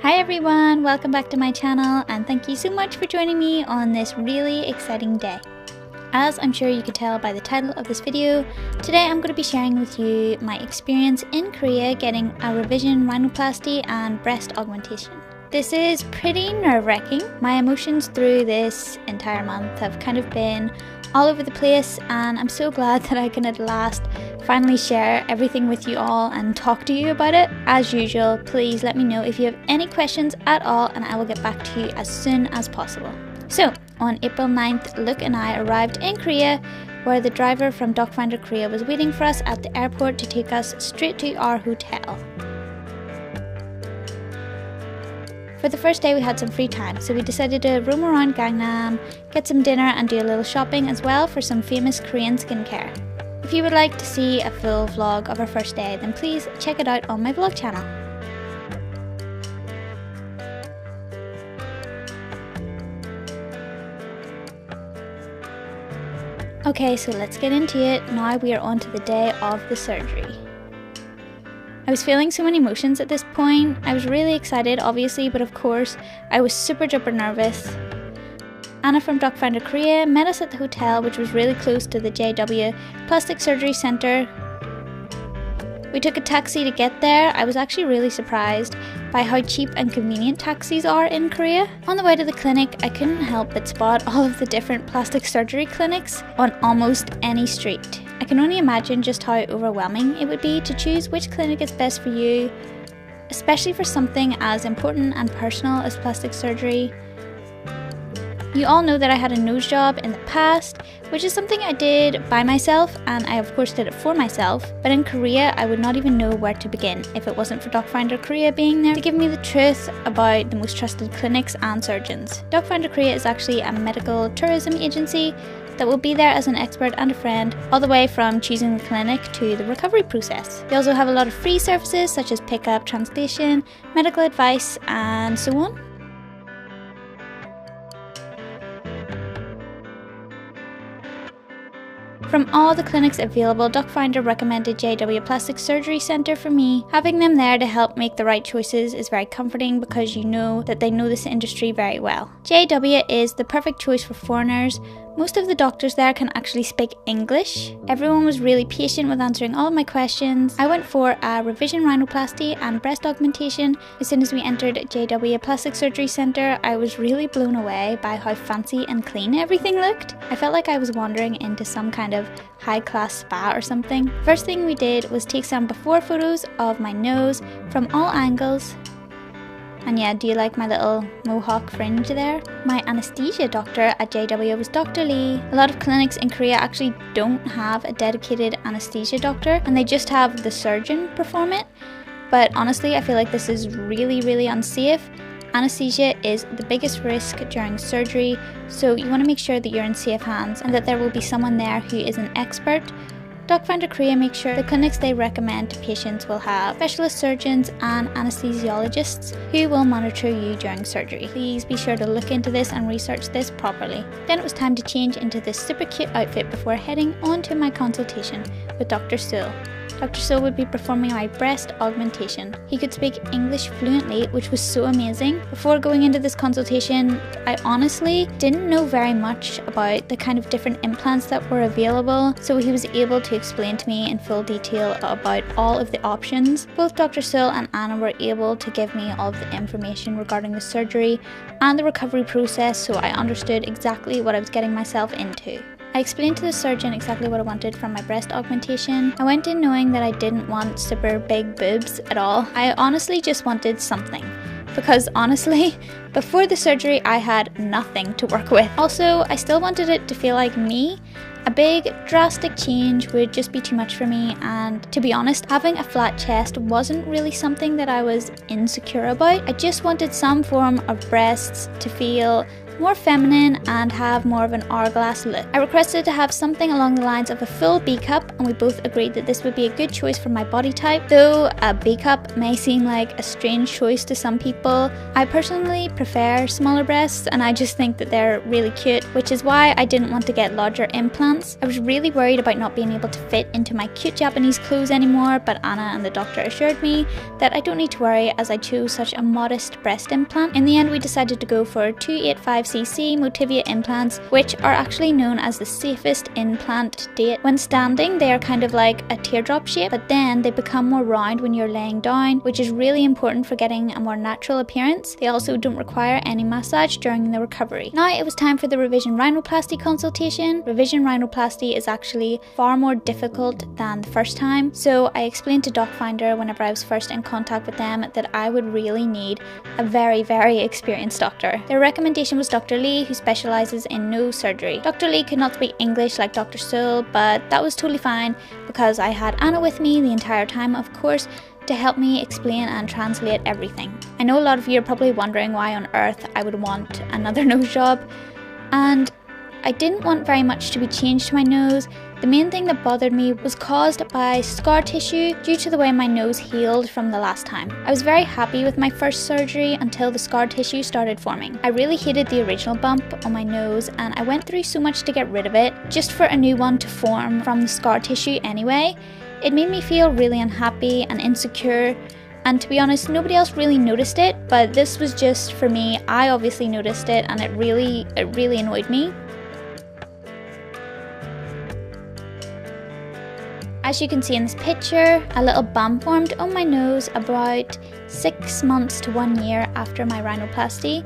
Hi everyone, welcome back to my channel and thank you so much for joining me on this really exciting day. As I'm sure you can tell by the title of this video, today I'm going to be sharing with you my experience in Korea getting a revision rhinoplasty and breast augmentation. This is pretty nerve-wracking. My emotions through this entire month have kind of been all over the place, and I'm so glad that I can at last finally share everything with you all and talk to you about it. As usual, please let me know if you have any questions at all and I will get back to you as soon as possible. So, on April 9th, Luke and I arrived in Korea, where the driver from Docfinderkorea was waiting for us at the airport to take us straight to our hotel. For the first day we had some free time, so we decided to roam around Gangnam, get some dinner and do a little shopping as well for some famous Korean skincare. If you would like to see a full vlog of our first day, then please check it out on my vlog channel. Okay, so let's get into it. Now we are on to the day of the surgery. I was feeling so many emotions at this point. I was really excited, obviously, but of course, I was super duper nervous. Anna from Docfinderkorea met us at the hotel, which was really close to the JW Plastic Surgery Centre. We took a taxi to get there. I was actually really surprised by how cheap and convenient taxis are in Korea. On the way to the clinic, I couldn't help but spot all of the different plastic surgery clinics on almost any street. I can only imagine just how overwhelming it would be to choose which clinic is best for you, especially for something as important and personal as plastic surgery. You all know that I had a nose job in the past, which is something I did by myself, and I of course did it for myself, but in Korea I would not even know where to begin if it wasn't for Docfinderkorea being there to give me the truth about the most trusted clinics and surgeons. Docfinderkorea is actually a medical tourism agency that will be there as an expert and a friend, all the way from choosing the clinic to the recovery process. They also have a lot of free services such as pickup, translation, medical advice, and so on. From all the clinics available, Docfinder recommended JW Plastic Surgery Centre for me. Having them there to help make the right choices is very comforting because you know that they know this industry very well. JW is the perfect choice for foreigners. Most of the doctors there can actually speak English. Everyone was really patient with answering all of my questions. I went for a revision rhinoplasty and breast augmentation. As soon as we entered JW Plastic Surgery Centre, I was really blown away by how fancy and clean everything looked. I felt like I was wandering into some kind of high-class spa or something. First thing we did was take some before photos of my nose from all angles. And yeah, do you like my little mohawk fringe there? My anesthesia doctor at JW was Dr. Lee. A lot of clinics in Korea actually don't have a dedicated anesthesia doctor and they just have the surgeon perform it. But honestly, I feel like this is really unsafe. Anesthesia is the biggest risk during surgery, so you want to make sure that you're in safe hands and that there will be someone there who is an expert. Docfinderkorea makes sure the clinics they recommend to patients will have specialist surgeons and anesthesiologists who will monitor you during surgery. Please be sure to look into this and research this properly. Then it was time to change into this super cute outfit before heading on to my consultation with Dr. Seúl. Dr. Seúl would be performing my breast augmentation. He could speak English fluently, which was so amazing. Before going into this consultation, I honestly didn't know very much about the kind of different implants that were available, so he was able to explain to me in full detail about all of the options. Both Dr. Seúl and Anna were able to give me all of the information regarding the surgery and the recovery process, so I understood exactly what I was getting myself into. I explained to the surgeon exactly what I wanted from my breast augmentation. I went in knowing that I didn't want super big boobs at all. I honestly just wanted something. Because honestly, before the surgery I had nothing to work with. Also, I still wanted it to feel like me. A big, drastic change would just be too much for me, and to be honest, having a flat chest wasn't really something that I was insecure about. I just wanted some form of breasts to feel more feminine and have more of an hourglass look. I requested to have something along the lines of a full B cup, and we both agreed that this would be a good choice for my body type. Though a B cup may seem like a strange choice to some people, I personally prefer smaller breasts, and I just think that they're really cute, which is why I didn't want to get larger implants. I was really worried about not being able to fit into my cute Japanese clothes anymore, but Anna and the doctor assured me that I don't need to worry as I chose such a modest breast implant. In the end, we decided to go for 285cc Motivia implants, which are actually known as the safest implant to date. When standing, they are kind of like a teardrop shape, but then they become more round when you're laying down, which is really important for getting a more natural appearance. They also don't require any massage during the recovery. Now it was time for the revision rhinoplasty consultation. Revision rhinoplasty is actually far more difficult than the first time, so I explained to Docfinder whenever I was first in contact with them that I would really need a very experienced doctor. Their recommendation was Dr. Lee, who specialises in nose surgery. Dr. Lee could not speak English like Dr. Seúl, but that was totally fine because I had Anna with me the entire time, of course, to help me explain and translate everything. I know a lot of you are probably wondering why on earth I would want another nose job, and I didn't want very much to be changed to my nose. The main thing that bothered me was caused by scar tissue due to the way my nose healed from the last time. I was very happy with my first surgery until the scar tissue started forming. I really hated the original bump on my nose, and I went through so much to get rid of it just for a new one to form from the scar tissue anyway. It made me feel really unhappy and insecure, and to be honest, nobody else really noticed it, but this was just for me. I obviously noticed it, and it really annoyed me. As you can see in this picture, a little bump formed on my nose about 6 months to 1 year after my rhinoplasty.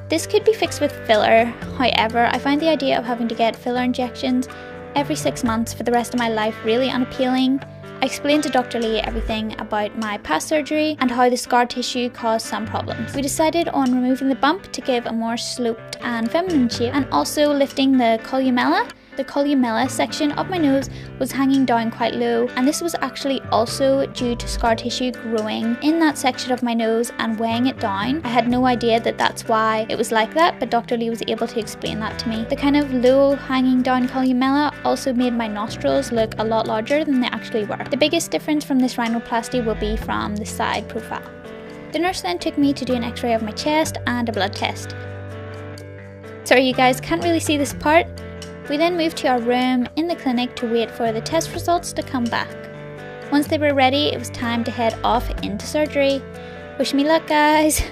This could be fixed with filler, however, I find the idea of having to get filler injections every 6 months for the rest of my life really unappealing. I explained to Dr. Lee everything about my past surgery and how the scar tissue caused some problems. We decided on removing the bump to give a more sloped and feminine shape, and also lifting the columella. The columella section of my nose was hanging down quite low, and this was actually also due to scar tissue growing in that section of my nose and weighing it down. I had no idea that that's why it was like that, but Dr. Lee was able to explain that to me. The kind of low hanging down columella also made my nostrils look a lot larger than they actually were. The biggest difference from this rhinoplasty will be from the side profile. The nurse then took me to do an x-ray of my chest and a blood test. Sorry you guys can't really see this part. We then moved to our room in the clinic to wait for the test results to come back. Once they were ready, it was time to head off into surgery. Wish me luck, guys!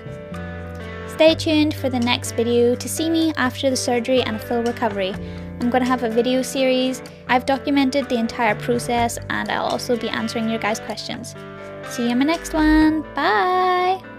Stay tuned for the next video to see me after the surgery and a full recovery. I'm going to have a video series. I've documented the entire process, and I'll also be answering your guys' questions. See you in my next one. Bye!